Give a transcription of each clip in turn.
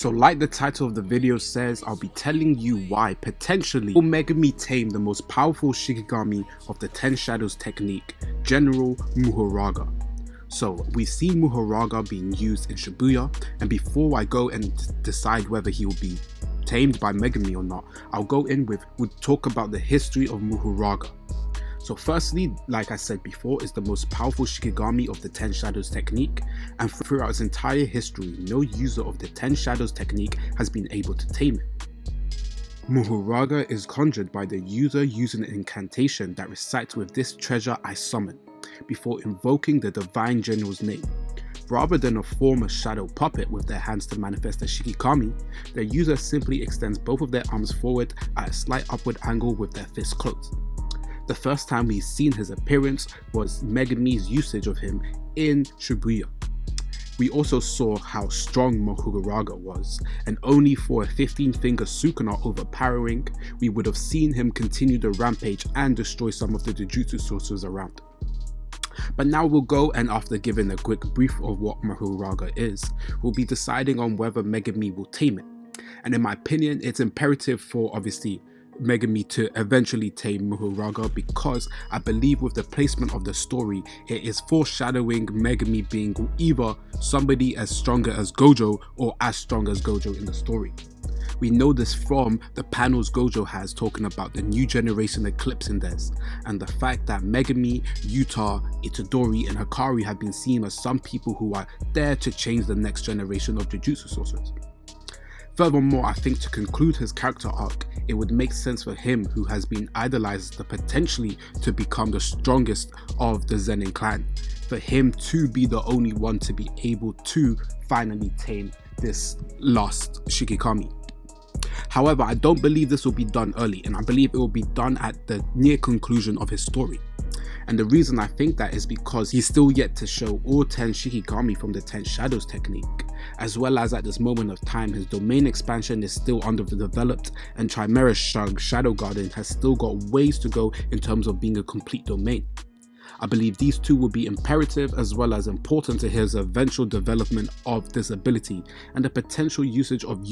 So like the title of the video says, I'll be telling you why potentially will Megumi tame the most powerful Shikigami of the 10 Shadows technique, General Mahoraga. So we've seen Mahoraga being used in Shibuya, and before I go and decide whether he will be tamed by Megumi or not, I'll go in with, we'll talk about the history of Mahoraga. So firstly, like I said before, is the most powerful Shikigami of the 10 Shadows technique, and throughout its entire history, no user of the 10 Shadows technique has been able to tame it. Mahoraga is conjured by the user using an incantation that recites with "This treasure I summon," before invoking the divine general's name. Rather than a form of shadow puppet with their hands to manifest a Shikigami, the user simply extends both of their arms forward at a slight upward angle with their fists closed. The first time we've seen his appearance was Megumi's usage of him in Shibuya. We also saw how strong Mahoraga was, and only for a 15-finger Sukuna overpowering, we would have seen him continue the rampage and destroy some of the Jujutsu sorcerers around. But now we'll go, and after giving a quick brief of what Mahoraga is, we'll be deciding on whether Megumi will tame it. And in my opinion, it's imperative for obviously Megumi to eventually tame Mahoraga, because I believe with the placement of the story, it is foreshadowing Megumi being either somebody as stronger as Gojo or as strong as Gojo in the story. We know this from the panels Gojo has talking about the new generation eclipsing theirs, and the fact that Megumi, Yuta, Itadori and Hikari have been seen as some people who are there to change the next generation of Jujutsu sorcerers. Furthermore, I think to conclude his character arc, it would make sense for him, who has been idolized potentially to become the strongest of the Zenin clan, for him to be the only one to be able to finally tame this last Shikigami. However, I don't believe this will be done early, and I believe it will be done at the near conclusion of his story. And the reason I think that is because he's still yet to show all 10 Shikigami from the 10 Shadows technique, as well as at this moment of time his domain expansion is still underdeveloped, and Chimera Shug Shadow Garden has still got ways to go in terms of being a complete domain. I believe these two will be imperative as well as important to his eventual development of this ability, and the potential usage of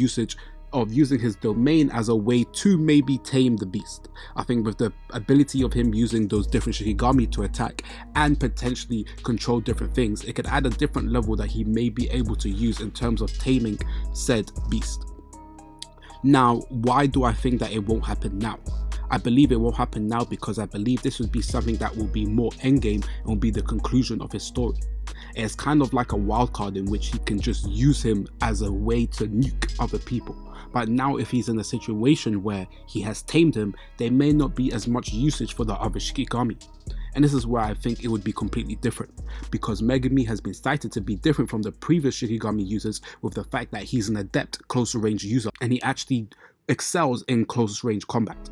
using his domain as a way to maybe tame the beast. I think with the ability of him using those different Shikigami to attack and potentially control different things, it could add a different level that he may be able to use in terms of taming said beast. Now, why do I think that it won't happen now? I believe it won't happen now because I believe this would be something that will be more endgame and will be the conclusion of his story. It's kind of like a wild card in which he can just use him as a way to nuke other people. But now if he's in a situation where he has tamed him, there may not be as much usage for the other Shikigami. And this is where I think it would be completely different, because Megumi has been cited to be different from the previous Shikigami users with the fact that he's an adept close range user and he actually excels in close range combat.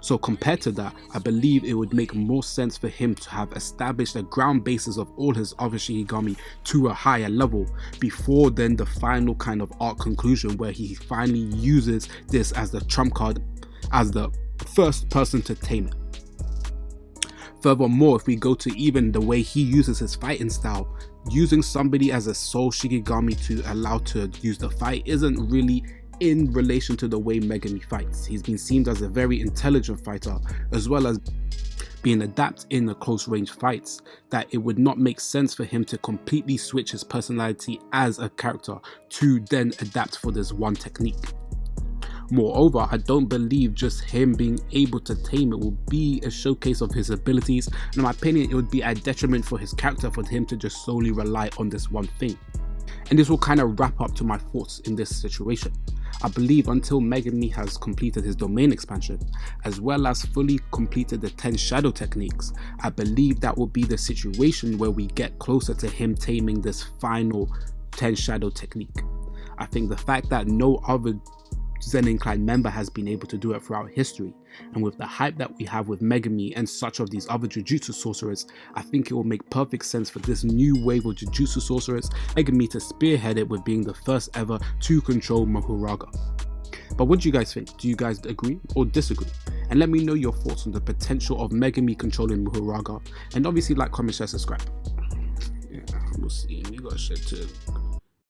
So compared to that, I believe it would make more sense for him to have established the ground basis of all his other Shikigami to a higher level before then the final kind of arc conclusion where he finally uses this as the trump card, as the first person to tame it. Furthermore, if we go to even the way he uses his fighting style, using somebody as a sole Shikigami to allow to use the fight isn't really in relation to the way Megumi fights. He's been seen as a very intelligent fighter, as well as being adept in the close range fights, that it would not make sense for him to completely switch his personality as a character to then adapt for this one technique. Moreover, I don't believe just him being able to tame it will be a showcase of his abilities, and in my opinion it would be a detriment for his character for him to just solely rely on this one thing. And this will kind of wrap up to my thoughts in this situation. I believe until Megumi has completed his domain expansion, as well as fully completed the 10 shadow techniques, I believe that will be the situation where we get closer to him taming this final 10 shadow technique. I think the fact that no other Zenin clan member has been able to do it throughout history, and with the hype that we have with Megumi and such of these other Jujutsu sorcerers, I think it will make perfect sense for this new wave of Jujutsu sorcerers, Megumi to spearhead it with being the first ever to control Mahoraga. But what do you guys think? Do you guys agree or disagree? And let me know your thoughts on the potential of Megumi controlling Mahoraga, and obviously like, comment, share, subscribe. Yeah, we'll see. You got shit too.